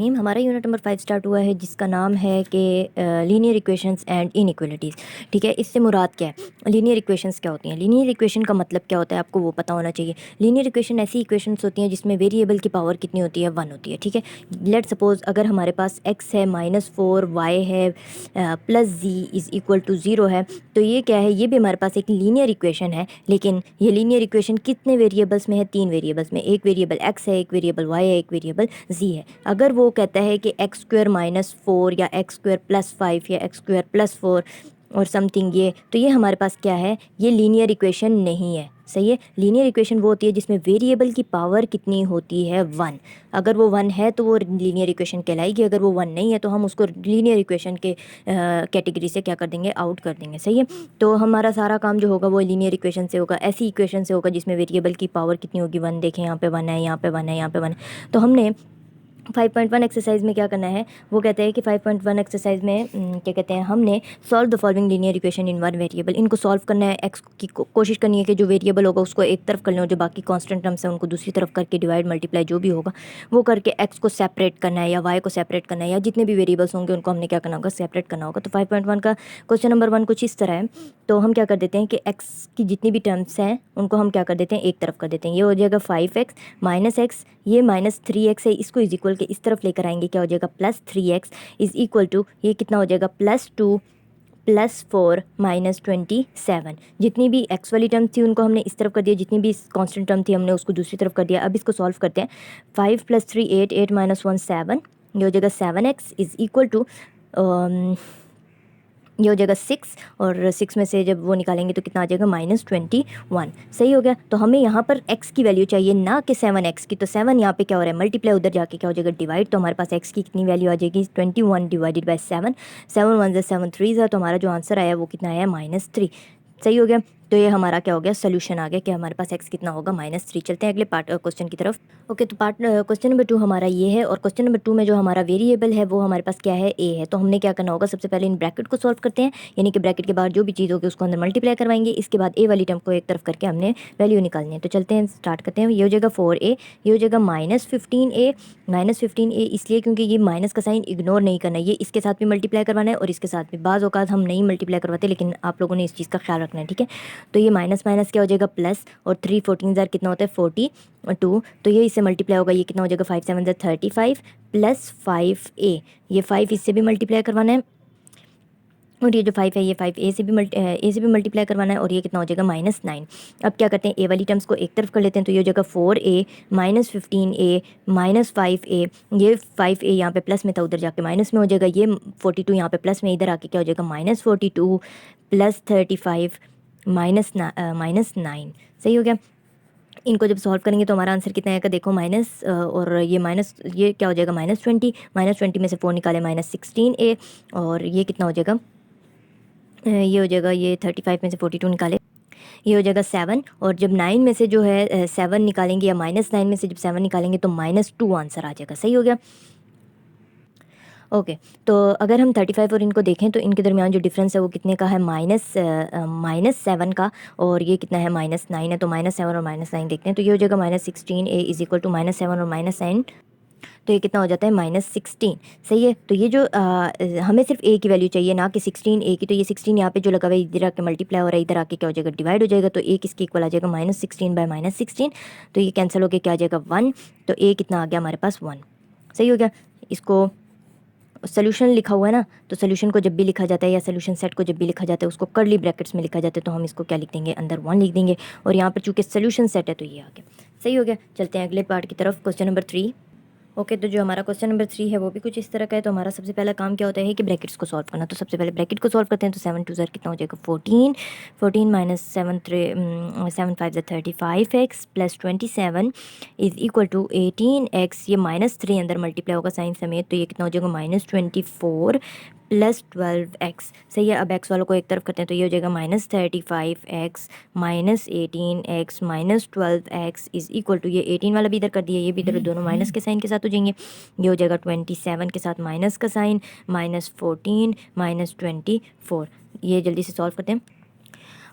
रहीम। हमारा unit number 5 start हुआ है जिसका नाम है कि लीनियर इक्वेशंस एंड इनइक्वालिटीज़। ठीक है, इससे मुराद क्या है, लीनियर इक्वेशंस क्या होती हैं, लीनियर इक्वेशन का मतलब क्या होता है आपको वो पता होना चाहिए। लीनियर इक्वेशन ऐसी इक्वेशंस होती हैं जिसमें वेरिएबल की पावर कितनी होती है, 1 होती है। ठीक है, लेट सपोज अगर हमारे पास x है -4, y है +z इज़ इक्वल टू 0 है, तो ये क्या है, ये भी हमारे पास एक लीनियर इक्वेशन है। लेकिन ये लीनियर इक्वेशन कितने वेरिएबल्स में है, 3 वेरिएबल्स में। एक वेरिएबल x है, एक वेरिएबल y है, एक वेरिएबल z है। अगर वो कहता है कि x² -4 या x² +5 या x² +4 और समथिंग, ये तो ये हमारे पास क्या है, ये लीनियर इक्वेशन नहीं है। सही है, लीनियर इक्वेशन वो होती है जिसमें वेरिएबल की पावर कितनी होती है, 1। अगर वो 1 है तो वो लीनियर इक्वेशन कहलाएगी, अगर वो 1 नहीं है तो हम उसको लीनियर इक्वेशन के कैटेगरी से क्या कर देंगे, आउट कर देंगे। सही है, तो हमारा सारा काम जो होगा वो लीनियर इक्वेशन से होगा, ऐसी इक्वेशन से होगा जिसमें वेरिएबल की पावर कितनी होगी, 1। देखें यहाँ पे 1 है, यहाँ पे 1 है, यहाँ पे 1 है। तो हमने 5.1 एक्सरसाइज में क्या करना है, वो कहते हैं कि 5.1 एक्सरसाइज में क्या कहते हैं, हमने solve the following linear equation in one variable. इनको सॉल्व करना है, एक्स की कोशिश करनी है कि जो वेरिएबल होगा उसको एक तरफ कर लें और जो बाकी कांस्टेंट टर्म्स हैं उनको दूसरी तरफ करके डिवाइड मल्टीप्लाई जो भी होगा वो करके एक्स को सेपरेट करना है या वाई को सेपरेट करना है, या जितने भी वेरिएबल्स होंगे उनको हमने क्या करना होगा, सेपरेट करना होगा। तो 5.1 का क्वेश्चन नंबर 1 कुछ इस तरह है। तो हम क्या कर देते हैं कि एक्स की जितनी भी टर्म्स हैं उनको हम क्या कर देते हैं, एक तरफ कर देते हैं। ये हो जाएगा 5x -x, ये -3x है, इसको इज इक्वल के इस तरफ लेकर आएंगे, क्या हो जाएगा, +3x इज़ इक्वल टू, ये कितना हो जाएगा, +2 +4 -27। जितनी भी x वाली टर्म थी उनको हमने इस तरफ कर दिया, जितनी भी कांस्टेंट टर्म थी हमने उसको दूसरी तरफ कर दिया। अब इसको सॉल्व करते हैं। 5 + 3 8, 8 - 1 7, ये हो जाएगा 7x इज़ इक्वल टू, ये हो जाएगा 6, और 6 में से जब वो निकालेंगे तो कितना आ जाएगा, -21। सही हो गया। तो हमें यहाँ पर x की वैल्यू चाहिए, ना कि 7x की। तो 7 यहाँ पे क्या हो रहा है, मल्टीप्लाई, उधर जाके क्या हो जाएगा, डिवाइड। तो हमारे पास x की कितनी वैल्यू आ जाएगी, 21 डिवाइडेड बाई 7। 7 1 ज़ा 7 3 ज़ा, तो हमारा जो आंसर आया वो कितना आया, -3। सही हो गया। तो ये हमारा क्या हो गया, सोल्यूशन आ गया कि हमारे पास x कितना होगा, -3। चलते हैं अगले पार्ट क्वेश्चन की तरफ। ओके, तो पार्ट क्वेश्चन नंबर 2 हमारा ये है, और क्वेश्चन नंबर 2 में जो हमारा वेरिएबल है वो हमारे पास क्या है, a है। तो हमने क्या करना होगा, सबसे पहले इन ब्रैकेट को सॉल्व करते हैं, यानी कि ब्रैकेट के बाहर जो भी चीज़ होगी उसको अंदर मल्टीप्लाई करवाएंगे। इसके बाद a वाली टर्म को एक तरफ करके हमने वैल्यू निकालनी है। तो चलते हैं, स्टार्ट करते हैं। ये हो जाएगा 4a, ये हो जाएगा -15a। -15a इसलिए क्योंकि ये माइनस का साइन इग्नोर नहीं करना है, ये इसके साथ भी मल्टीप्लाई करवाना है और इसके साथ भी। बाज़ औक़ात हम नहीं मल्टीप्लाई करवाते, लेकिन आप लोगों ने इस चीज़ का ख्याल रखना है। ठीक है, तो ये माइनस माइनस क्या हो जाएगा, प्लस, और 3 14 ज़ार कितना होता है, 42। तो ये इससे मल्टीप्लाई होगा, ये कितना हो जाएगा, 5 7 ज़ार 35 प्लस 5a। ये 5 इससे भी मल्टीप्लाई करवाना है, और ये जो 5 है ये 5 ए से भी मल्टीप्लाई करवाना है, और ये कितना हो जाएगा, -9। अब क्या करते हैं, ए वाली टर्म्स को एक तरफ कर लेते हैं। तो ये हो जाएगा 4a -15a -5a, ये 5a यहाँ पे प्लस में था, उधर जाके माइनस में हो जाएगा। ये 42 यहाँ पे प्लस में, इधर आके क्या हो जाएगा, -42 + 35 -9। सही हो गया। इनको जब सॉल्व करेंगे तो हमारा आंसर कितना आएगा, देखो, माइनस और ये माइनस, ये क्या हो जाएगा, -20। -20 में से 4 निकाले, -16a, और ये कितना हो जाएगा, ये हो जाएगा, ये 35 में से 42 निकाले, ये हो जाएगा 7। और जब 9 में से जो है 7 निकालेंगे, या -9 में से जब 7 निकालेंगे तो -2 आंसर आ जाएगा। सही हो गया। ओके, तो अगर हम 35 और इनको देखें तो इनके दरमियान जो डिफरेंस है वो कितने का है, -7 का, और ये कितना है, -9 है। तो -7 और -9 देखते हैं। तो ये हो जाएगा -16a इज़ इक्वल टू -7 और -9, तो ये कितना हो जाता है, -16। सही है। तो ये जो हमें सिर्फ a की वैल्यू चाहिए, ना कि 16a की। तो ये 16 यहाँ पे जो लगा हुआ है, इधर आके मल्टीप्लाई हो रहा है, इधर आके क्या हो जाएगा, डिवाइड हो जाएगा। तो a किसके इक्वल आ जाएगा, -16 बाय -16। तो ये कैंसिल होकर क्या आ जाएगा, 1। तो a कितना आ गया हमारे पास, 1। सही हो गया। इसको सोल्यूशन लिखा हुआ है ना, तो सोल्यूशन को जब भी लिखा जाता है, या सोल्यूशन सेट को जब भी लिखा जाता है, उसको कर्ली ब्रैकेट्स में लिखा जाता है। तो हम इसको क्या लिख देंगे, अंदर 1 लिख देंगे, और यहाँ पर चूँकि सोल्यूशन सेट है तो ये आ गया। सही हो गया। चलते हैं अगले पार्ट की तरफ, क्वेश्चन नंबर 3। ओके, तो जो हमारा क्वेश्चन नंबर 3 है वो भी कुछ इस तरह का है। तो हमारा सबसे पहला काम क्या होता है कि ब्रैकेट्स को सॉल्व करना। तो सबसे पहले ब्रैकेट को सॉल्व करते हैं। तो 7 2 ज़ार कितना हो जाएगा, 14। 14 - 7 5 ज़ार 35x + 27 is equal to 18x। ये -3 अंदर मल्टीप्लाई होगा साइन समेत, तो ये कितना हो जाएगा, -24 + 12x। सही है। अब x वालों को एक तरफ करते हैं। तो ये हो जाएगा -35x -18x -12x is equal to, ये 18 वाला भी इधर कर दिया, ये भी इधर, दोनों माइनस के साइन के साथ हो जाएंगे। ये हो जाएगा 27 के साथ माइनस का साइन, -14 -24। ये जल्दी से सॉल्व करते हैं।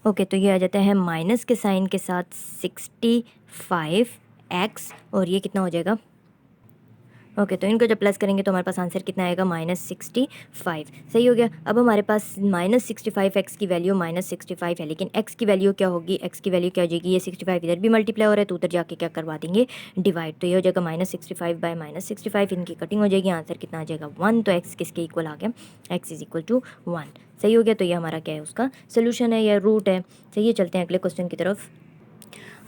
ओके, तो ये आ जाता है माइनस के साइन के साथ 65x, और ये कितना हो जाएगा, ओके, तो इनको जब प्लस करेंगे तो हमारे पास आंसर कितना आएगा -65। सही हो गया। अब हमारे पास -65 एक्स की वैल्यू -65 है, लेकिन एक्स की वैल्यू क्या होगी, एक्स की वैल्यू क्या हो जाएगी, ये 65 इधर भी मल्टीप्लाई हो रहा है तो उधर जाके क्या करवा देंगे, डिवाइड। तो ये हो जाएगा -65 बाय -65, इनकी कटिंग हो जाएगी, आंसर कितना आ जाएगा 1। तो एक्स किसके इक्वल आ गया, एक्स इज इक्वल टू 1। सही हो गया। तो ये हमारा क्या है, उसका सोल्यूशन है या रूट है। सही है, चलते हैं अगले क्वेश्चन की तरफ।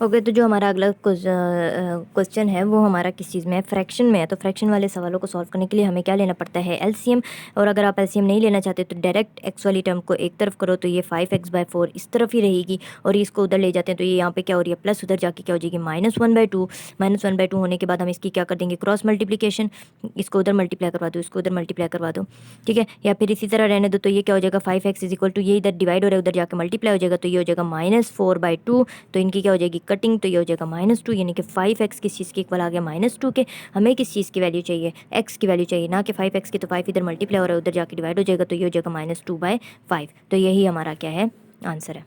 ओके, तो जो हमारा अगला क्वेश्चन है वो हमारा किस चीज़ में है, फ्रैक्शन में है। तो फ्रैक्शन वाले सवालों को सॉल्व करने के लिए हमें क्या लेना पड़ता है, एलसीएम। और अगर आप एलसीएम नहीं लेना चाहते तो डायरेक्ट एक्स वाली टर्म को एक तरफ करो, तो ये 5x/4 इस तरफ ही रहेगी, और इसको उधर ले जाते हैं तो ये यहाँ पे क्या हो रही है, प्लस उधर जाके क्या हो जाएगी -1/2। -1/2 होने के बाद हम इसकी क्या कर देंगे, क्रॉस मल्टीप्लिकेशन, इसको उधर मल्टीप्लाई करवा दो, इसको उधर मल्टीप्लाई करवा दो, ठीक है। या फिर इसी तरह रहने दो, तो ये क्या हो जाएगा, 5x इज इक्वल टू, ये इधर डिवाइड हो रहा है उधर जाकर मल्टीप्लाई हो जाएगा, तो ये हो जाएगा -4/2। तो इनकी क्या हो जाएगी, कटिंग, तो ये हो जाएगा -2, यानी कि 5x किस चीज़ के इक्वल आ गया, -2 के। हमें किस चीज़ की वैल्यू चाहिए, x की वैल्यू चाहिए, ना कि 5x की। तो 5 इधर मल्टीप्लाई हो रहा है उधर जाके डिवाइड हो जाएगा, तो ये हो जाएगा -2/5। तो यही हमारा क्या है, आंसर है।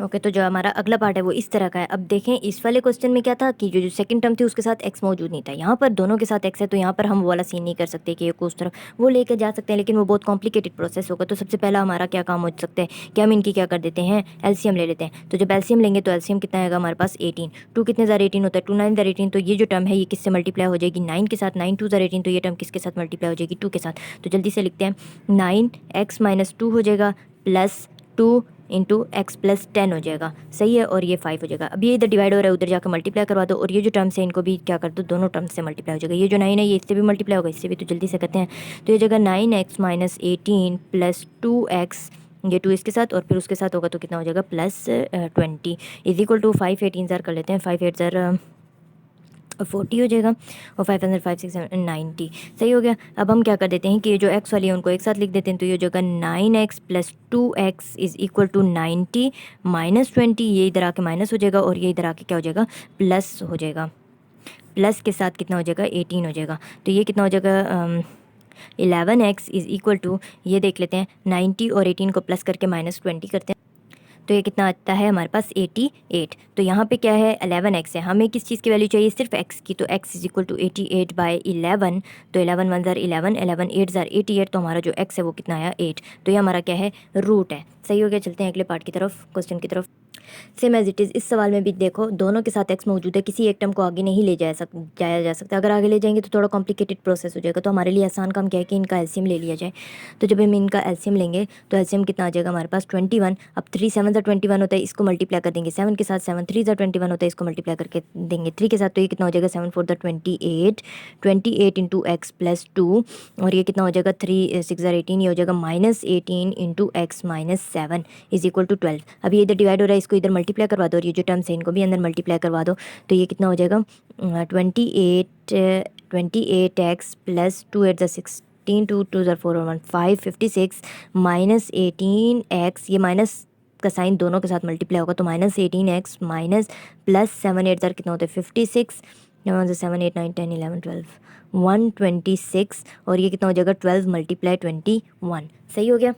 ओके, तो जो हमारा अगला पार्ट है वो इस तरह का है। अब देखें, इस वाले क्वेश्चन में क्या था कि जो सेकंड टर्म थी उसके साथ एक्स मौजूद नहीं था, यहाँ पर दोनों के साथ एक्स है, तो यहाँ पर हम वो वाला सीन नहीं कर सकते कि उस तरफ वो लेकर जा सकते हैं, लेकिन वो बहुत कॉम्प्लिकेटेड प्रोसेस होगा। तो सबसे पहला हमारा क्या काम हो सकता है कि हम इनकी क्या कर देते हैं, एलसीएम ले लेते हैं। तो जब एलसीएम लेंगे तो एलसीएम कितना आएगा हमारे पास 18, 2 कितने ज़ार 18 होता है, 2 9 ज़ार 18। तो ये जो टर्म है ये किससे मल्टीप्लाई हो जाएगी, 9 के साथ, 9 2 ज़ार 18। तो ये टर्म किसके साथ मल्टीप्लाई हो जाएगी, 2 के साथ। तो जल्दी से लिखते हैं, 9x-2 हो जाएगा प्लस 2 इंटू एक्स प्लस 10 हो जाएगा। सही है, और ये 5 हो जाएगा। अब ये इधर डिवाइड हो रहा है उधर जाकर मल्टीप्लाई करवा दो, और ये जो टर्म्स है इनको भी क्या कर दो, दोनों टर्म्स से मल्टीप्लाई हो जाएगा। ये जो 9 है ये इससे भी मल्टीप्लाई होगा, इससे भी। तो जल्दी से करते हैं, तो ये जगह 9x-18 प्लस 2x, ये 2 इसके साथ और फिर उसके साथ होगा तो कितना हो जाएगा, +20 इज इक्वल टू 5 18 ज़ार कर लेते हैं, 5 8 ज़ार 40 हो जाएगा, और 5 5 6 7 90। सही हो गया। अब हम क्या कर देते हैं कि ये जो एक्स वाली है उनको एक साथ लिख देते हैं, तो ये जो 9x plus 2x is equal to 90 -20, ये इधर आके माइनस हो जाएगा, और ये इधर आके क्या हो जाएगा, प्लस हो जाएगा। प्लस के साथ कितना हो जाएगा, 18 हो जाएगा। तो ये कितना हो जाएगा, 11x इज़ इक्वल टू, ये देख लेते हैं, 90 और 18 को प्लस करके -20 करते हैं, तो ये कितना आता है हमारे पास 88। तो यहाँ पे क्या है, 11x है, हमें किस चीज़ की वैल्यू चाहिए, सिर्फ x की। तो x इज इक्वल टू 88/11। तो 11 1 ज़ार 11, 11 8 ज़ार 88। तो हमारा जो x है वो कितना आया, 8। तो ये हमारा क्या है, रूट है। सही हो गया। चलते हैं अगले पार्ट की तरफ, क्वेश्चन की तरफ। सेम एज इट इज़ इस सवाल में भी देखो, दोनों के साथ x मौजूद है, किसी एक टर्म को आगे नहीं ले जाया जा सकता। अगर आगे ले जाएंगे तो थोड़ा कॉम्प्लिकेटेड प्रोसेस हो जाएगा। तो हमारे लिए आसान काम क्या है कि इनका एलसीएम ले लिया जाए। तो जब हम इनका एलसीएम लेंगे तो एलसीएम कितना आ जाएगा हमारे पास, 21। अब 3 7 ज़ार 21 होता है, इसको मल्टीप्लाई कर देंगे 7 के साथ, 7 3 ज़ार 21 होता है, इसको मल्टीप्लाई करके देंगे 3 के साथ। तो ये कितना हो जाएगा, 7 4 ज़ार 28, 28 इंटू एक्स प्लस 2, और ये कितना हो जाएगा, 3 6 ज़ार 18, ये हो जाएगा -18 into x minus 7 is equal to 12। अब ये इधर डिवाइड हो रहा है, इसको इधर मल्टीप्लाई करवा दो, और ये जो टर्म्स है इनको भी अंदर मल्टीप्लाई करवा दो। तो ये कितना हो जाएगा, 28x प्लस 2 8 ज़ार 16, 2 2 ज़ार 4 और 1 5 56 -18x, ये माइनस का साइन दोनों के साथ मल्टीप्लाई होगा, तो -18x माइनस प्लस 7 8 ज़ार कितना होता है, 56, 7 8 9 10 11 12 126, और ये कितना हो जाएगा, 12 × 21। सही हो गया।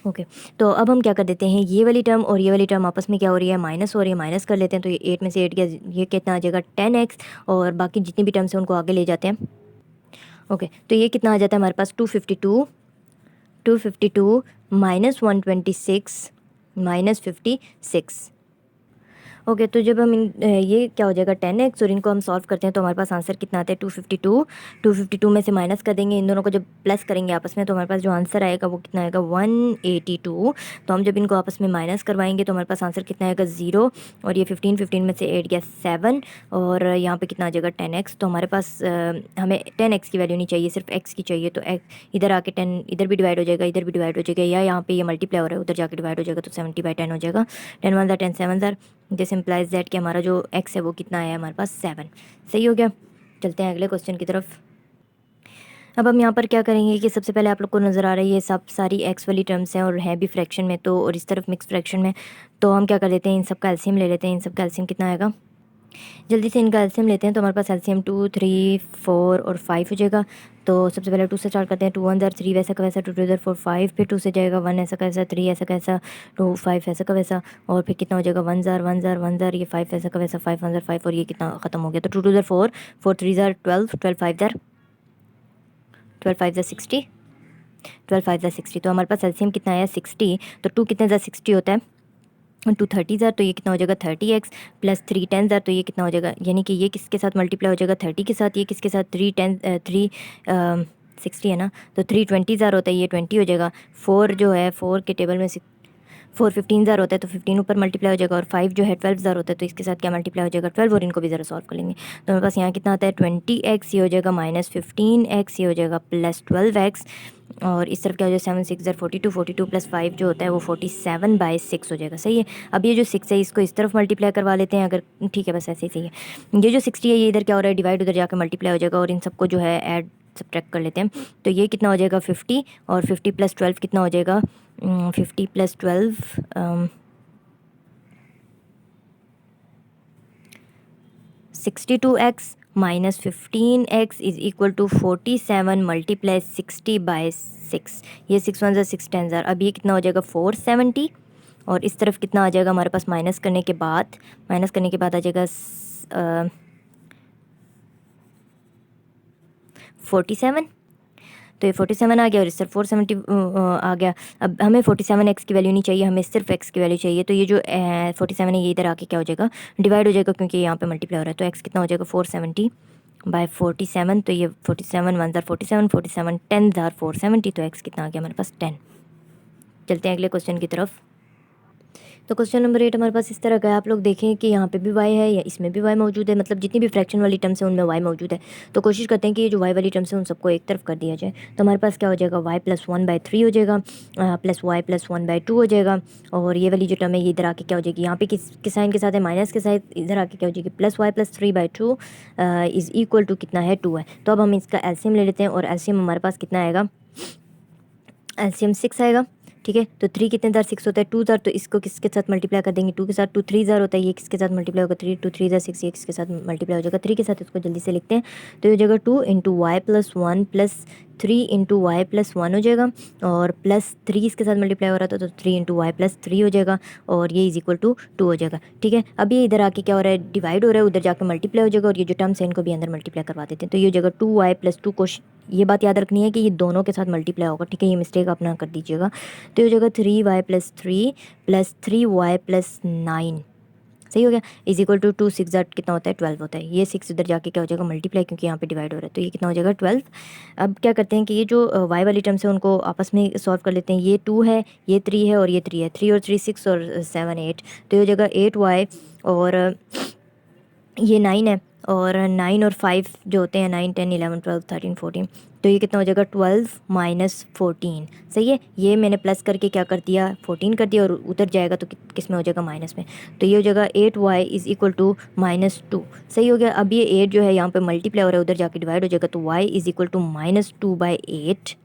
ओके, तो अब हम क्या कर देते हैं, ये वाली टर्म और ये वाली टर्म आपस में क्या हो रही है, माइनस हो रही है, माइनस कर लेते हैं। तो ये 8 में से 8 गया, ये कितना आ जाएगा, 10x, और बाकी जितनी भी टर्म्स हैं उनको आगे ले जाते हैं। ओके, तो ये कितना आ जाता है हमारे पास, 252 -126 -56। ओके, तो जब हम ये क्या हो जाएगा 10x, और इनको हम सॉल्व करते हैं तो हमारे पास आंसर कितना आता है, 252 में से माइनस कर देंगे, इन दोनों को जब प्लस करेंगे आपस में तो हमारे पास जो आंसर आएगा वो कितना आएगा, 182। तो हम जब इनको आपस में माइनस करवाएंगे तो हमारे पास आंसर कितना आएगा, 0, और ये 15 में से 8 गया 7, और यहाँ पे कितना आ जाएगा 10x। तो हमारे पास हमें 10x की वैल्यू नहीं चाहिए, सिर्फ x की चाहिए। तो इधर आके 10 इधर भी डिवाइड हो जाएगा, इधर भी डिवाइड हो जाएगा, या यहाँ पे ये मल्टीप्लाई हो रहा है उधर जाके डिवाइड हो जाएगा, तो 70/10 हो जाएगा। 10 1 ज़ार 10 7 ज़ार, दिस इम्प्लाइज दैट कि हमारा जो x है वो कितना आया हमारे पास, 7। सही हो गया। चलते हैं अगले क्वेश्चन की तरफ। अब हम यहाँ पर क्या करेंगे कि सबसे पहले आप लोग को नज़र आ रही है सब सारी x वाली टर्म्स हैं और है भी फ्रैक्शन में, तो और इस तरफ मिक्स फ्रैक्शन में। तो हम क्या कर देते हैं, इन सब का एलसीएम ले लेते हैं। इन सब का एलसीएम कितना आएगा, जल्दी से इनका एलसीएम लेते हैं। तो हमारे पास एलसीएम 2, 3, 4 और 5 हो जाएगा। तो सबसे पहले 2 से स्टार्ट करते हैं। 2 1 ज़र 3 वैसा का वैसा, 2 2 ज़र 4 5, फिर 2 से जाएगा 1 ऐसा का ऐसा, 3 ऐसा का ऐसा, 2 5 ऐसा का वैसा, और फिर कितना हो जाएगा 1 ज़र 1 ज़र 1 ज़र, ये 5 ऐसा का वैसा, 5 1 ज़र 5, और ये कितना ख़त्म हो गया। तो 2 2 ज़र 4, 4 3 ज़र 12, 12 5 ज़र 12 5 ज़र 60, 12 5 ज़र 60। तो हमारे पास एलसीएम कितना आया 60। तो 2 कितने ज़र 60 होता है, 2 30 ज़र, तो ये कितना हो जाएगा 30x प्लस 3 10 ज़र, तो ये कितना हो जाएगा, यानी कि ये किसके साथ मल्टीप्लाई हो जाएगा 30 के साथ, ये किसके साथ 3 10 3 60 है ना, तो 3 20 ज़र होता है, ये 20 हो जाएगा। 4 जो है 4 के टेबल में 4 15 ज़र होता है, तो 15 ऊपर मल्टीप्लाई हो जाएगा, और 5 जो है 12 ज़र होता है, तो इसके साथ क्या मल्टीप्लाई हो जाएगा 12, और इनको भी ज़रा सॉल्व कर लेंगे। तो हमारे पास यहाँ कितना आता है 20x, ये हो जाएगा माइनस 15x, ये हो जाएगा प्लस 12x, और इस तरफ क्या हो जाएगा 7 6 ज़र 42, 42 प्लस 5 जो होता है वो 47/6 हो जाएगा। सही है। अब ये जो 6 है इसको इस तरफ मल्टीप्लाई करवा लेते हैं अगर, ठीक है, बस ऐसे ही सही है। ये जो 60 है ये इधर क्या हो रहा है डिवाइड, उधर जाकर मल्टीप्लाई हो जाएगा, और इन सबको जो है ऐड सब्ट्रैक्ट कर लेते हैं। तो ये कितना हो जाएगा 50, और 50 प्लस 12 कितना हो जाएगा 50 plus 12 62x minus 15x is equal to 47 multiply 60/6। ये 6 1 ज़र 6 10 ज़र, अब ये कितना हो जाएगा 470, और इस तरफ कितना आ जाएगा हमारे पास माइनस करने के बाद आ जाएगा 47। तो ये 47 आ गया, और इस तरफ 470 आ गया। अब हमें 47x की वैल्यू नहीं चाहिए, हमें सिर्फ x की वैल्यू चाहिए। तो ये जो 47 है ये इधर आके क्या हो जाएगा डिवाइड हो जाएगा, क्योंकि यहाँ पे मल्टीप्लाई हो रहा है। तो x कितना हो जाएगा 470/47, तो ये 47 1 ज़र 47, 47 10 ज़र 470, तो x कितना आ गया हमारे पास 10। चलते हैं अगले क्वेश्चन की तरफ। तो क्वेश्चन नंबर 8 हमारे पास इस तरह का है। आप लोग देखें कि यहाँ पे भी y है या इसमें भी y मौजूद है, मतलब जितनी भी फ्रैक्शन वाली टर्म्स हैं उनमें y मौजूद है। तो कोशिश करते हैं कि ये जो y वाली टर्म्स हैं उन सबको एक तरफ कर दिया जाए। तो हमारे पास क्या हो जाएगा y + 1/3 हो जाएगा, प्लस y + 1/2 हो जाएगा, और ये वाली जो टर्म है ये इधर आके क्या हो जाएगी, यहाँ पे किस साइन के साथ है माइनस के साथ, इधर आके क्या हो जाएगी plus y + 3/2 is equal to कितना है 2 है। तो अब हम इसका एलसीएम ले लेते हैं, और एलसीएम हमारे पास कितना आएगा, एलसीएम 6 आएगा। ठीक है, तो 3 कितने ज़र 6 होता है 2 ज़र, तो इसको किसके साथ मल्टीप्लाई कर देंगे 2 के साथ, 2 3 ज़र होता है, ये किसके साथ मल्टीप्लाई होगा 3 2 3 ज़र 6, ये किसके साथ मल्टीप्लाई हो जाएगा 3 के साथ। इसको जल्दी से लिखते हैं। तो ये हो जाएगा 2 × y + 1 + 3 × y + 1 हो जाएगा, और प्लस 3 इसके साथ मल्टीप्लाई हो रहा था, तो 3 × y + 3 हो जाएगा, और ये इज़ इक्वल टू 2 हो जाएगा। ठीक है, अब ये इधर आके क्या हो रहा है डिवाइड हो रहा है, उधर जाकर मल्टीप्लाई हो जाएगा, और ये जो टर्म्स है इनको भी अंदर मल्टीप्लाई करवा देते हैं। तो ये हो जाएगा 2y + 2 को, ये बात याद रखनी है कि ये दोनों के साथ मल्टीप्लाई होगा। ठीक है, ये मिस्टेक आप ना कर दीजिएगा। तो ये हो जाएगा 3y + 3 + 3y + 9, सही हो गया, इज इक्वल टू 2 6 ज़र कितना होता है 12 होता है। ये 6 इधर जाके क्या हो जाएगा मल्टीप्लाई, क्योंकि यहाँ पे डिवाइड हो रहा है, तो ये कितना हो जाएगा 12। अब क्या करते हैं कि ये जो y वाली टर्म्स है उनको आपस में सॉल्व कर लेते हैं। ये 2 है, ये 3 है, और ये 3 है, 3 और 3 6 और 7 8, तो ये हो जाएगा 8y, और ये 9 है, और 9 और 5 जो होते हैं 9 10 11 12 13 14, तो ये कितना हो जाएगा 12 - 14। सही है, ये मैंने प्लस करके क्या कर दिया 14 कर दिया, और उधर जाएगा तो किस में हो जाएगा माइनस में। तो ये हो जाएगा 8y इज़ इक्वल टू -2। सही हो गया। अब ये 8 जो है यहाँ पे मल्टीप्लाई हो रहा है, उधर जाके डिवाइड हो जाएगा, तो y इज़ इक्वल टू -2/8।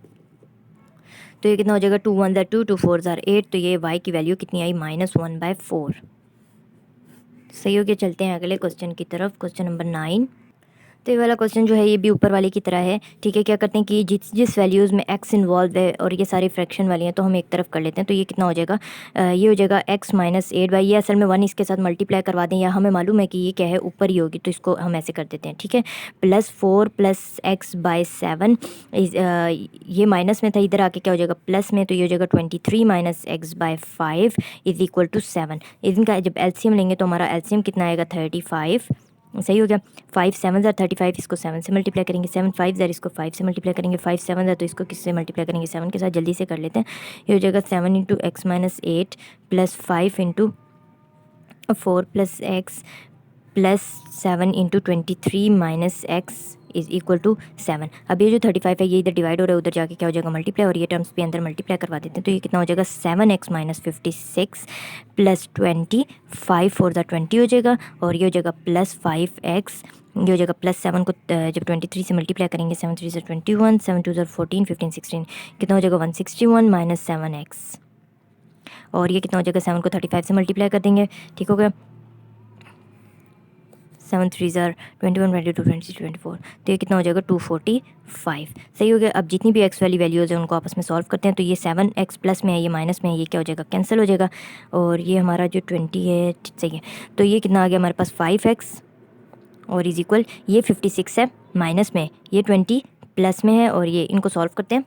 तो ये कितना हो जाएगा 2 1 ज़र 2 2 4 ज़र 8, तो ये y की वैल्यू कितनी आई -1/4। सही हो गया। चलते हैं अगले क्वेश्चन की तरफ, क्वेश्चन नंबर 9। तो ये वाला क्वेश्चन जो है ये भी ऊपर वाले की तरह है। ठीक है, क्या करते हैं कि जिस वैल्यूज़ में x इन्वॉल्व है और ये सारी फ्रैक्शन वाली हैं, तो हम एक तरफ कर लेते हैं। तो ये कितना हो जाएगा, ये हो जाएगा x - 8 बाई, ये असल में 1 इसके साथ मल्टीप्लाई करवा दें, या हमें मालूम है कि ये क्या है ऊपर ही होगी, तो इसको हम ऐसे कर देते हैं। ठीक है, +4 + x/7 ये माइनस में था, इधर आके क्या हो जाएगा प्लस में, तो ये हो जाएगा 23 - x/5 इज़ इक्वल टू 7। इनका जब एलसीएम लेंगे तो हमारा एलसीएम कितना आएगा 35। सही हो गया। 5 7 ज़र 35, इसको 7 से मल्टीप्लाई करेंगे, 7 5 ज़र इसको 5 से मल्टीप्लाई करेंगे, 5 7 ज़र तो इसको किससे मल्टीप्लाई करेंगे 7 के साथ। जल्दी से कर लेते हैं। ये हो जाएगा 7 × x - 8 + 5 × 4 + x + 7 × 23 - x is equal to 7। अब ये जो 35 है ये इधर डिवाइड हो रहा है, उधर जाके क्या हो जाएगा मल्टीप्लाई, और ये टर्म्स भी अंदर मल्टीप्लाई करवा देते हैं। तो ये कितना हो जाएगा 7x - 56 + 20, 5 4 ज़र 20 हो जाएगा, और ये हो जाएगा +5x, ये हो जाएगा +7 को जब 23 से मल्टीप्लाई करेंगे, 7 3 ज़र 21, 7 2 ज़र 14 15 16, कितना हो जाएगा 161 - 7x, और ये कितना हो जाएगा 7 को 35 से मल्टीप्लाई कर देंगे। ठीक हो गया, 7 3 ज़ार 21 22 26 24, तो ये कितना हो जाएगा 245। सही हो गया। अब जितनी भी एक्स वाली वैल्यूज़ है उनको आपस में सॉल्व करते हैं, तो ये 7x प्लस में है, ये माइनस में है, ये क्या हो जाएगा, कैंसिल हो जाएगा। और ये हमारा जो 20 है, सही है, तो ये कितना आ गया हमारे पास 5x और इज इक्वल, ये 56 है माइनस में, ये 20 प्लस में है, और ये इनको सॉल्व करते हैं।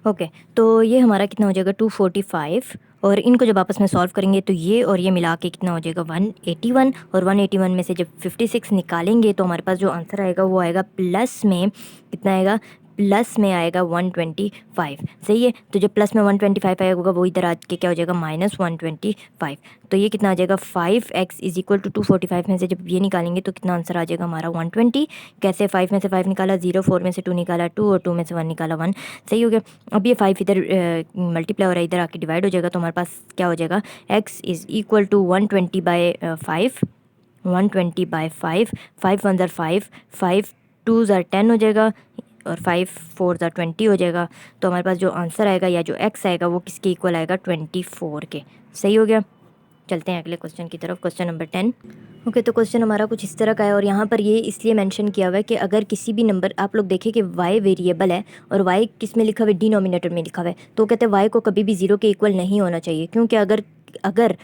ओके, तो ये हमारा कितना हो जाएगा 245, और इनको जब आपस में सॉल्व करेंगे तो ये और ये मिला के कितना हो जाएगा 181, और 181 में से जब 56 निकालेंगे तो हमारे पास जो आंसर आएगा वो आएगा प्लस में, कितना आएगा, प्लस में आएगा 125। सही है, तो जब प्लस में 125 आएगा वो इधर आ के क्या हो जाएगा -125। तो ये कितना आ जाएगा 5x इज इक्वल टू 245 में से जब ये निकालेंगे तो कितना आंसर आ जाएगा हमारा 120। कैसे, 5 में से 5 निकाला 0, 4 में से 2 निकाला 2, और 2 में से 1 निकाला 1। सही हो गया। अब ये 5 इधर मल्टीप्लाई हो रहा है, इधर आके डिवाइड हो जाएगा, तो हमारे पास क्या हो जाएगा x इज़ इक्वल टू 120/5, 120/5, 5 1 ज़ार 5, 5 2 ज़ार 10 हो जाएगा, और 5 4 ज़ार 20 हो जाएगा। तो हमारे पास जो आंसर आएगा या जो x आएगा वो किसके इक्वल आएगा 24 के। सही हो गया। चलते हैं अगले क्वेश्चन की तरफ, क्वेश्चन नंबर 10। ओके, तो क्वेश्चन हमारा कुछ इस तरह का है, और यहाँ पर ये इसलिए मेंशन किया हुआ है कि अगर किसी भी नंबर, आप लोग देखें कि y वेरिएबल है और y किस में लिखा हुआ है, डिनोमिनेटर में लिखा हुआ है, तो कहते हैं y को कभी भी 0 के इक्वल नहीं होना चाहिए, क्योंकि अगर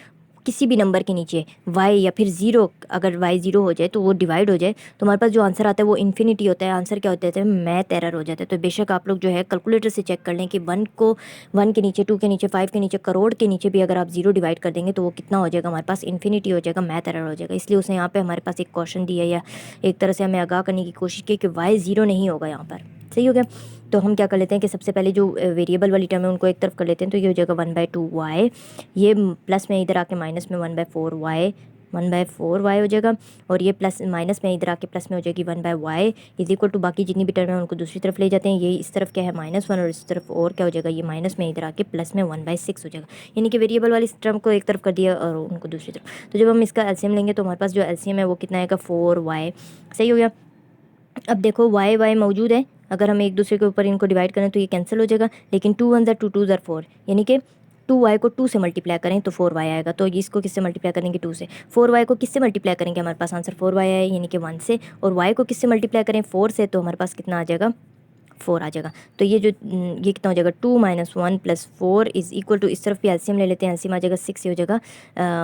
किसी भी नंबर के नीचे y या फिर 0, अगर y 0 हो जाए तो वो डिवाइड हो जाए तो हमारे पास जो आंसर आता है वो इन्फिनिटी होता है। आंसर क्या होता है, मैथ एरर हो जाता है। तो बेशक आप लोग जो है कैलकुलेटर से चेक कर लें कि 1 को 1 के नीचे, 2 के नीचे, 5 के नीचे, करोड़ के नीचे भी अगर आप 0 डिवाइड कर देंगे तो वो कितना हो जाएगा हमारे पास, इन्फिनिटी हो जाएगा, मैथ एरर हो जाएगा। इसलिए उसने यहाँ पे हमारे पास एक क्वेश्चन दिया, या एक तरह से हमें आगाह करने की कोशिश की कि y 0 नहीं होगा यहाँ पर। सही हो गया। तो हम क्या कर लेते हैं कि सबसे पहले जो वेरिएबल वाली टर्म है उनको एक तरफ कर लेते हैं, तो ये हो जाएगा 1/2y, ये प्लस में इधर आके माइनस में 1/4y, 1/4y हो जाएगा, और ये प्लस माइनस में इधर आके प्लस में हो जाएगी 1/y इज इक्वल टू, बाकी जितनी भी टर्म है उनको दूसरी तरफ ले जाते हैं, ये इस तरफ क्या है -1, और इस तरफ और क्या हो जाएगा, ये माइनस में इधर आके प्लस में 1/6 हो जाएगा। यानी कि वेरिएबल वाली टर्म को एक तरफ कर दिया और उनको दूसरी तरफ। तो जब हम इसका एलसीएम लेंगे तो हमारे पास जो एलसीएम है वो कितना आएगा 4y। सही हो गया। अब देखो y मौजूद है, अगर हम एक दूसरे के ऊपर इनको डिवाइड करें तो ये कैंसिल हो जाएगा, लेकिन 2 1 ज़ार 2, 2 ज़ार 4, यानी कि 2y को 2 से मल्टीप्लाई करें तो 4y आएगा। तो इसको किससे मल्टीप्लाई करेंगे 2 से, 4y को किससे मल्टीप्लाई करेंगे, हमारे पास आंसर 4y है, यानी कि 1 से, और y को किससे मल्टीप्लाई करें 4 से, तो हमारे पास कितना आ जाएगा 4 आ जाएगा। तो ये ये कितना हो जाएगा 2 - 1 + 4 इज़ इक्वल टू, इस तरफ भी एलसीएम ले लेते हैं, एलसीएम आ जाएगा 6, ये हो जाएगा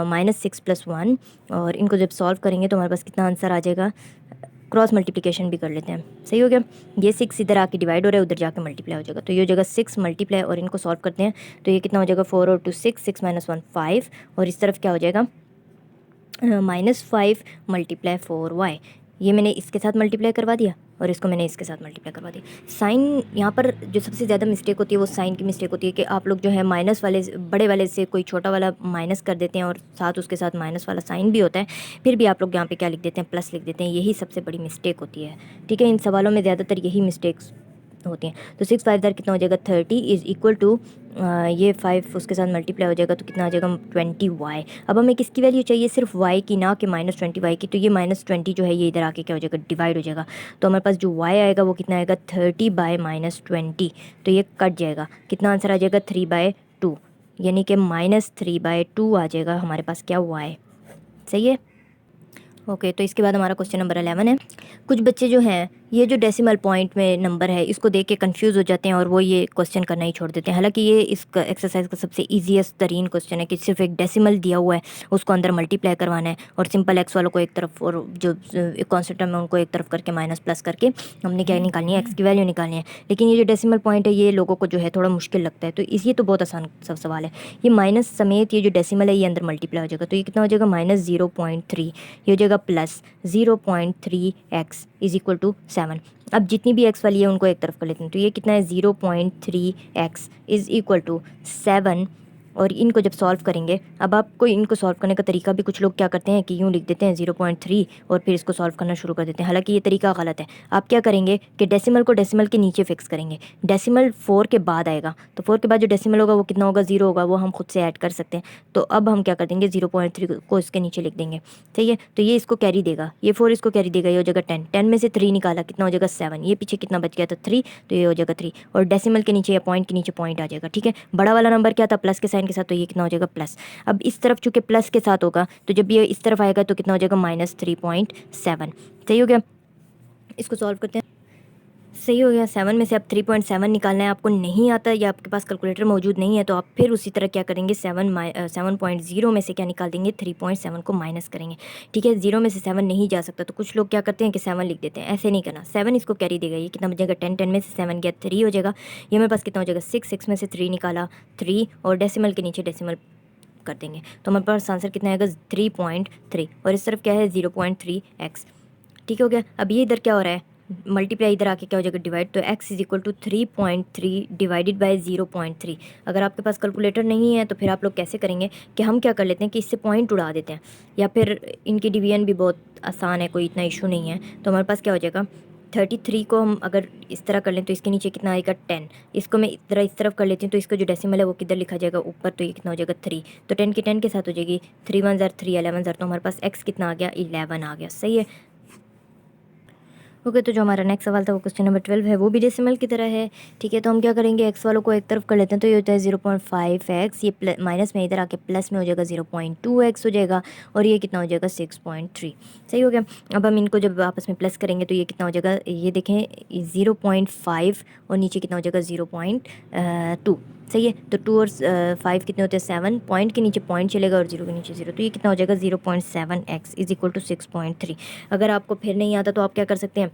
-6 + 1, और इनको जब सॉल्व करेंगे तो हमारे पास कितना आंसर आ जाएगा, क्रॉस मल्टीप्लिकेशन भी कर लेते हैं। सही हो गया। ये 6 इधर आके डिवाइड हो रहा है, उधर जाके मल्टीप्लाई हो जाएगा, तो ये हो जाएगा 6 मल्टीप्लाई, और इनको सॉल्व करते हैं तो ये कितना हो जाएगा 4 और 2 6, 6 - 1 5, और इस तरफ क्या हो जाएगा -5 × 4y। ये मैंने इसके साथ मल्टीप्लाई करवा दिया और इसको मैंने इसके साथ मल्टीप्लाई करवा दिया। साइन, यहाँ पर जो सबसे ज़्यादा मिस्टेक होती है वो साइन की मिस्टेक होती है कि आप लोग जो है माइनस वाले, बड़े वाले से कोई छोटा वाला माइनस कर देते हैं और साथ उसके साथ माइनस वाला साइन भी होता है, फिर भी आप लोग यहाँ पे क्या लिख देते हैं, प्लस लिख देते हैं। यही सबसे बड़ी मिस्टेक होती है। ठीक है, इन सवालों में ज़्यादातर यही मिस्टेक्स होती हैं। तो 6 5 इधर कितना हो जाएगा 30 इज़ इक्वल टू, ये 5 उसके साथ मल्टीप्लाई हो जाएगा तो कितना आ जाएगा 20y। अब हमें किसकी वैल्यू चाहिए, सिर्फ y की, ना कि -20y की। तो ये -20 जो है ये इधर आके क्या हो जाएगा, डिवाइड हो जाएगा। तो हमारे पास जो y आएगा वो कितना आएगा 30/-20, तो ये कट जाएगा, कितना आंसर आ जाएगा 3/2, यानी कि -3/2 आ जाएगा हमारे पास क्या y। सही है। ओके, तो इसके बाद हमारा क्वेश्चन नंबर 11 है। कुछ बच्चे जो हैं ये जो डेसिमल पॉइंट में नंबर है इसको देख के कंफ्यूज हो जाते हैं और वो ये क्वेश्चन करना ही छोड़ देते हैं। हालांकि ये इस एक्सरसाइज का सबसे ईजीएस्ट तरीन क्वेश्चन है कि सिर्फ एक डेसिमल दिया हुआ है उसको अंदर मल्टीप्लाई करवाना है और सिंपल एक्स वालों को एक तरफ और जो कॉन्स्टेंट टर्म है उनको एक तरफ करके माइनस प्लस करके हमने क्या निकालनी है, एक्स की वैल्यू निकालनी है। लेकिन ये जो डेसिमल पॉइंट है ये लोगों को जो है थोड़ा मुश्किल लगता है, तो ये तो बहुत आसान सब सवाल है। ये माइनस समेत ये जो डेसिमल है ये अंदर मल्टीप्लाई हो जाएगा, तो ये कितना हो जाएगा -0.3, ये हो जाएगा plus 0.3x is equal to 7। अब जितनी भी x वाली है उनको एक तरफ कर लेते हैं, तो ये कितना है 0.3x इज़ इक्वल टू 7, और इनको जब सॉल्व करेंगे, अब आपको इनको सॉल्व करने का तरीका भी, कुछ लोग क्या करते हैं कि यूँ लिख देते हैं 0.3 और फिर इसको सॉल्व करना शुरू कर देते हैं। हालांकि ये तरीका गलत है। आप क्या करेंगे कि डेसिमल को डेसिमल के नीचे फिक्स करेंगे, डेसिमल 4 के बाद आएगा, तो 4 के बाद जो डेसिमल होगा वो कितना होगा, 0 होगा, वो हम खुद से ऐड कर सकते हैं। तो अब हम क्या कर देंगे 0.3 को इसके नीचे लिख देंगे, ठीक है। तो ये इसको कैरी देगा, ये 4 इसको कैरी देगा, ये हो जाएगा 10, 10 में से 3 निकाला कितना हो जाएगा 7, ये पीछे कितना बच गया था 3, तो ये हो जाएगा 3, और डेसिमल के नीचे या पॉइंट के नीचे पॉइंट आ जाएगा। ठीक है, बड़ा वाला नंबर क्या था, प्लस के साइन के साथ, तो ये कितना हो जाएगा प्लस। अब इस तरफ चूँकि प्लस के साथ होगा तो जब ये इस तरफ आएगा तो कितना हो जाएगा -3.7। सही हो गया, इसको सॉल्व करते हैं। सही हो गया, 7 में से आप 3.7 निकालना है। आपको नहीं आता या आपके पास कैलकुलेटर मौजूद नहीं है तो आप फिर उसी तरह क्या करेंगे, 7.0 में से क्या निकाल देंगे, 3.7 को माइनस करेंगे। ठीक है, 0 में से 7 नहीं जा सकता तो कुछ लोग क्या करते हैं कि 7 लिख देते हैं। ऐसे नहीं करना, 7 इसको कैरी देगा। ये कितना बचेगा 10, 10 में से 7 गया 3 हो जाएगा। ये मेरे पास कितना हो जाएगा 6, 6 में से 3 निकाला 3, और डेसिमल के नीचे डेसिमल कर देंगे तो हमारे पास आंसर कितना आएगा 3.3, और इस तरफ क्या है 0.3x। ठीक हो गया। अब ये इधर क्या हो रहा है, मल्टीप्लाई इधर आके क्या हो जाएगा डिवाइड, तो x is equal to 3.3 divided by 0.3। अगर आपके पास कैलकुलेटर नहीं है तो फिर आप लोग कैसे करेंगे कि हम क्या कर लेते हैं कि इससे पॉइंट उड़ा देते हैं, या फिर इनकी डिवीजन भी बहुत आसान है, कोई इतना इशू नहीं है। तो हमारे पास क्या हो जाएगा 33 को हम अगर इस तरह कर लें तो इसके नीचे कितना आएगा 10। इसको मैं इस तरफ कर लेती हूँ तो इसका जो डेसिमल है वो किधर लिखा जाएगा ऊपर, तो ये कितना हो जाएगा 3। तो 10 की 10 के साथ हो जाएगी 3 1 ज़र 3 11 ज़र, तो हमारे पास x कितना आ गया 11 आ गया। सही है, ओके। तो जो हमारा नेक्स्ट सवाल था वो क्वेश्चन नंबर 12 है, वो भी डेसिमल की तरह है। ठीक है, तो हम क्या करेंगे x वालों को एक तरफ कर लेते हैं तो ये होता है 0.5x, ये माइनस में इधर आके प्लस में हो जाएगा 0.2x हो जाएगा, और ये कितना हो जाएगा 6.3। सही हो गया। अब हम इनको जब आपस में प्लस करेंगे तो ये कितना हो जाएगा, ये देखें 0.5 और नीचे कितना हो जाएगा 0.2। सही है, तो 2 और 5 कितने होते हैं 7, पॉइंट के नीचे पॉइंट चलेगा और 0 के नीचे 0, तो ये कितना हो जाएगा 0.7x इज इक्वल टू 6.3। अगर आपको फिर नहीं आता तो आप क्या कर सकते हैं,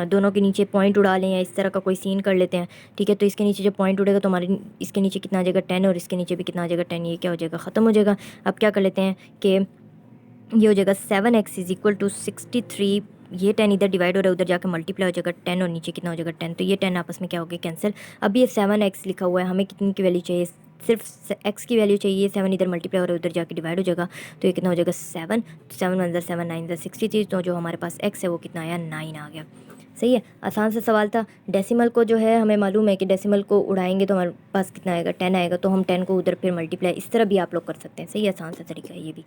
दोनों के नीचे पॉइंट उड़ा लें या इस तरह का कोई सीन कर लेते हैं। ठीक है, तो इसके नीचे जब पॉइंट उड़ेगा तो हमारे इसके नीचे कितना आ जाएगा 10, और इसके नीचे भी कितना आ जाएगा 10, ये क्या हो जाएगा ख़त्म हो जाएगा। अब क्या कर लेते हैं कि ये हो जाएगा 7x इज इक्वल टू 63, ये 10 इधर डिवाइड हो रहा है उधर जाकर मल्टीप्लाई हो जाएगा 10, और नीचे कितना हो जाएगा 10, तो ये 10 आपस में क्या हो गया कैंसिल। अब ये 7x लिखा हुआ है, हमें कितनी की वैल्यू चाहिए, सिर्फ x की वैल्यू चाहिए। 7 इधर मल्टीप्लाई हो रहा है उधर जाके डिवाइड हो जाएगा, तो ये कितना हो जाएगा 7, 7 1 7 9 63, तो जो हमारे पास x है वो कितना आया 9 आ गया। सही है, आसान सा सवाल था। डेसिमल को जो है हमें मालूम है कि डेसिमल को उड़ाएंगे तो हमारे पास कितना आएगा 10 आएगा, तो हम 10 को उधर फिर मल्टीप्लाई इस तरह भी आप लोग कर सकते हैं। सही है, आसान सा तरीका है ये भी।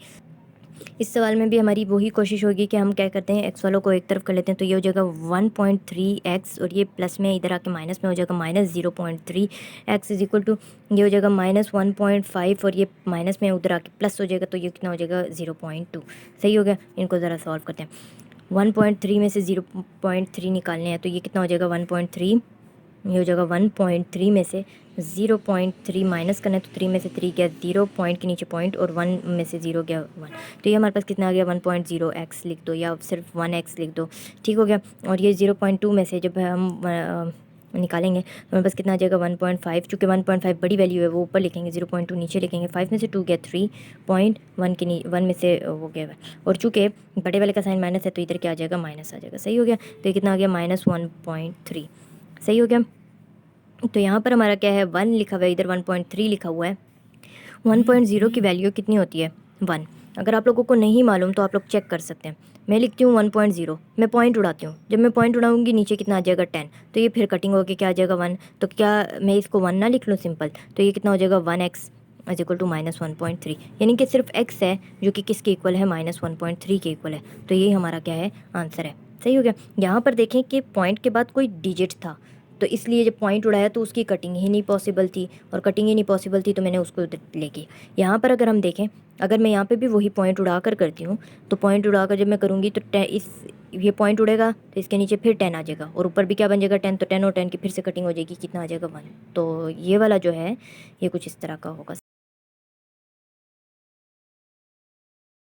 इस सवाल में भी हमारी वही कोशिश होगी कि हम क्या करते हैं x वालों को एक तरफ कर लेते हैं, तो ये हो जाएगा 1.3x, और ये प्लस में इधर आके माइनस में हो जाएगा -0.3 x इज इक्वल टू ये हो जाएगा -1.5, और ये माइनस में उधर आके प्लस हो जाएगा, तो ये कितना हो जाएगा 0.2। सही हो गया, इनको ज़रा सॉल्व करते हैं। 1.3 में से 0.3 निकालने हैं तो ये कितना हो जाएगा 1.3, ये हो जाएगा 1.3 में से 0.3 माइनस करना है तो 3 में से 3 गया 0, पॉइंट के नीचे पॉइंट, और 1 में से 0 गया 1, तो ये हमारे पास कितना आ गया 1.0x लिख दो या सिर्फ 1x लिख दो। ठीक हो गया, और ये 0.2 में से जब हम निकालेंगे तो हमारे पास कितना आ जाएगा 1.5, चूँकि 1.5 बड़ी वैल्यू है वो ऊपर लिखेंगे, 0.2 नीचे लिखेंगे। 5 में से 2 गया 3, पॉइंट 1 में से वो गया, और चूँकि बड़े वाले का साइन माइनस है तो इधर क्या आ जाएगा माइनस आ जाएगा। सही हो गया, तो ये कितना आ गया -1.3। सही हो गया, तो यहाँ पर हमारा क्या है 1 लिखा हुआ है, इधर 1.3 लिखा हुआ है। 1.0 की वैल्यू कितनी होती है 1। अगर आप लोगों को नहीं मालूम तो आप लोग चेक कर सकते हैं। मैं लिखती हूँ 1.0, मैं पॉइंट उड़ाती हूँ, जब मैं पॉइंट उड़ाऊँगी नीचे कितना आ जाएगा 10, तो ये फिर कटिंग होकर क्या आ जाएगा 1, तो क्या मैं इसको 1 ना लिख लूँ सिंपल, तो ये कितना हो जाएगा 1x इज इक्वल टू -1.3, यानी कि सिर्फ x है जो कि किसके इक्वल है -1.3 के इक्वल है, तो ये हमारा क्या है आंसर है। सही हो गया। यहाँ पर देखें कि पॉइंट के बाद कोई डिजिट था, तो इसलिए जब पॉइंट उड़ाया तो उसकी कटिंग ही नहीं पॉसिबल थी, और कटिंग ही नहीं पॉसिबल थी तो मैंने उसको लेके यहाँ पर अगर हम देखें, अगर मैं यहाँ पे भी वही पॉइंट उड़ा कर करती हूँ तो पॉइंट उड़ा कर जब मैं करूँगी तो ये पॉइंट उड़ेगा तो इसके नीचे फिर 10 आ जाएगा, और ऊपर भी क्या बन जाएगा 10, तो 10 और 10 की फिर से कटिंग हो जाएगी, कितना आ जाएगा 1, तो ये वाला जो है ये कुछ इस तरह का होगा।